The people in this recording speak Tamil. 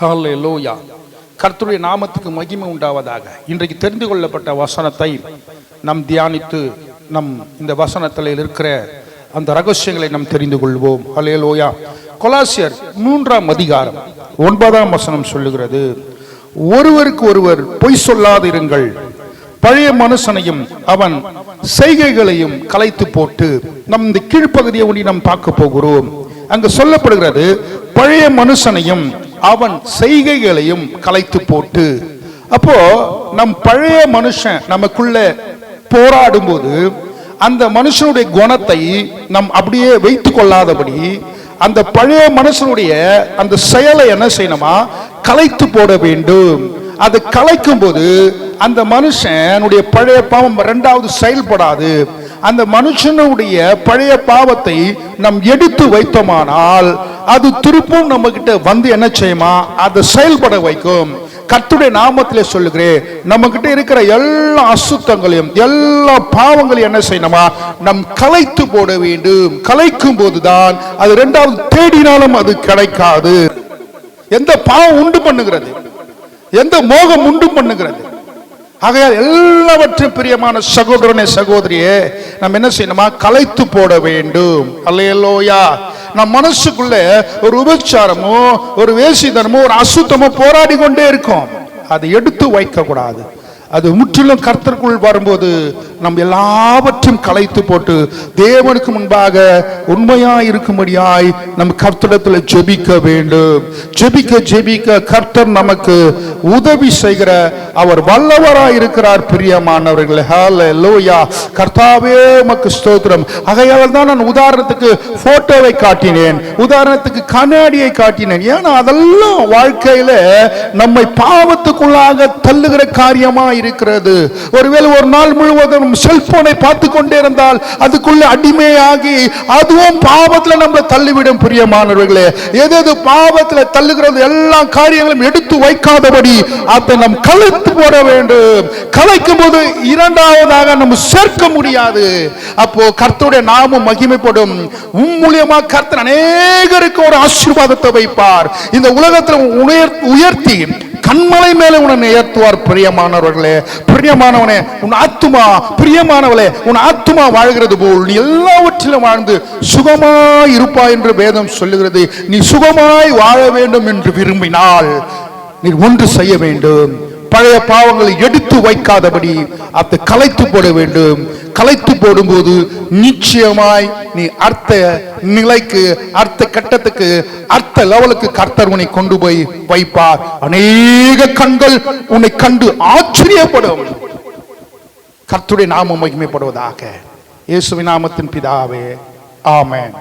ஹல்லேலூயா. கர்த்தருடைய நாமத்துக்கு மகிமை உண்டாவதாக. இன்றைக்கு தெரிந்து கொள்ளப்பட்ட வசனத்தை நாம் தியானித்து நம் இந்த வசனத்தில் இருக்கிற அந்த ரகசியங்களை நாம் தெரிந்து கொள்வோம். ஹல்லேலூயா. கொலாசியர் 3ஆம் அதிகாரம் 9ஆம் வசனம் சொல்லுகிறது, ஒருவருக்கு ஒருவர் பொய் சொல்லாதிருங்கள், பழைய மனுஷனையும் அவன் செய்கைகளையும் கலைத்து போட்டு. நம் இந்த கீழ்ப்பகுதியை ஒன்றி நாம் பார்க்க போகிறோம். அங்கு சொல்லப்படுகிறது, பழைய மனுஷனையும் அவன் செய்கைகளையும் கலைத்து போட்டு. அப்போ நம் பழைய மனுஷன் நமக்குள்ள போராடும் போது அந்த மனுஷனுடைய குணத்தை நம் அப்படியே வைத்துக் கொள்ளாதபடி அந்த பழைய மனுஷனுடைய அந்த செயலை என்ன செய்யணுமா, கலைத்து போட வேண்டும். அது கலைக்கும் போது அந்த மனுஷனுடைய பழைய பாவம் இரண்டாவது செயல்படாது. அந்த மனுஷனுடைய பழைய பாவத்தை நாம் எடுத்து வைத்தோமானால் அது திருப்பும் நம்ம கிட்ட வந்து என்ன செய்யுமா, அதை செயல்பட வைக்கும். கர்த்தருடைய நாமத்திலே சொல்லுகிறேன், நம்ம கிட்ட இருக்கிற எல்லா அசுத்தங்களையும் எல்லா பாவங்களையும் என்ன செய்யணுமா, நம் கலைத்து போட வேண்டும். கலைக்கும் போதுதான் அது இரண்டாவது தேடினாலும் அது கிடைக்காது. எந்த பாவம் உண்டு பண்ணுகிறது, எந்த மோகம் உண்டு பண்ணுகிறது. ஆகையால் எல்லாவற்றையும் பிரியமான சகோதரனே சகோதரியே, நம்ம என்ன செய்யணுமா, கலைத்து போட வேண்டும். அல்லேலூயா. நம் மனசுக்குள்ள ஒரு உபச்சாரமோ ஒரு வேசிதனமோ ஒரு அசுத்தமோ போராடி கொண்டே இருக்கும். அதை எடுத்து வைக்க கூடாது. அது முற்றிலும் கர்த்தருக்குள் வரும்போது நம்ம எல்லாவற்றையும் கலைத்து போட்டு தேவனுக்கு முன்பாக உண்மையா இருக்கும்படியாய் நம்ம கர்த்தரிடத்தில் ஜெபிக்க வேண்டும். ஜெபிக்க ஜெபிக்க கர்த்தர் நமக்கு உதவி செய்கிற அவர் வல்லவராய் இருக்கிறார். பிரியமானவர்களே, ஹல்லேலூயா. கர்த்தாவே உமக்கு ஸ்தோத்திரம். ஆகையால் தான் நான் உதாரணத்துக்கு போட்டோவை காட்டினேன், உதாரணத்துக்கு கண்ணாடியை காட்டினேன். ஏன்னா அதெல்லாம் வாழ்க்கையில நம்மை பாவத்துக்குள்ளாக தள்ளுகிற காரியமா இருக்கிறது. ஒருவேளை ஒரு நாள் முழுவதும் செல்போனை பார்த்து கொண்டே இருந்தால் அதுக்குள்ள அடிமையாகி அதுவும் பாவத்துல நம்ம தள்ளிவிடும். பிரியமானவர்களே, எது பாவத்துல தள்ளுகிறது எல்லா காரியங்களும் எடுத்து வைக்காதபடி அதை நாம் கலைத்து போட வேண்டும். கலைக்கும் போது இரண்டாவதாக நம்ம சேர்க்க முடியாது. அப்போ கர்த்தருடைய நாமம் மகிமைப்படும். மூலியமா கர்த்தர் அநேகருக்கு ஒரு ஆசீர்வாதத்தை வைப்பார். இந்த உலகத்தில் உயர்த்தி கண்மலை மேலே உன்னை உயர்த்துவார். பிரியமானவர்களே, பிரியமானவனே, உன் ஆத்துமா, பிரியமானவளே, உன் ஆத்துமா வாழ்கிறது போல் நீ எல்லாவற்றிலும் வாழ்ந்து சுகமாய் இருப்பாய் என்று வேதம் சொல்லுகிறது. நீ சுகமாய் வாழ வேண்டும் என்று விரும்பினால் நீ ஒன்று செய்ய வேண்டும், பழைய பாவங்களை எடுத்து வைக்காதபடி அதை கலைத்து போட வேண்டும். கலைத்து போடும்போது நிச்சயமாய் நீ அர்த்த நிலைக்கு, அர்த்த கட்டத்துக்கு, அர்த்த லெவலுக்கு கர்த்தர் உன்னை கொண்டு போய் வைப்பார். அநேக கண்கள் உன்னை கண்டு ஆச்சரியப்படும். கர்த்தருடைய நாமம் மகிமைப்படுவதாக. இயேசுவின் நாமத்தின் பிதாவே, ஆமென்.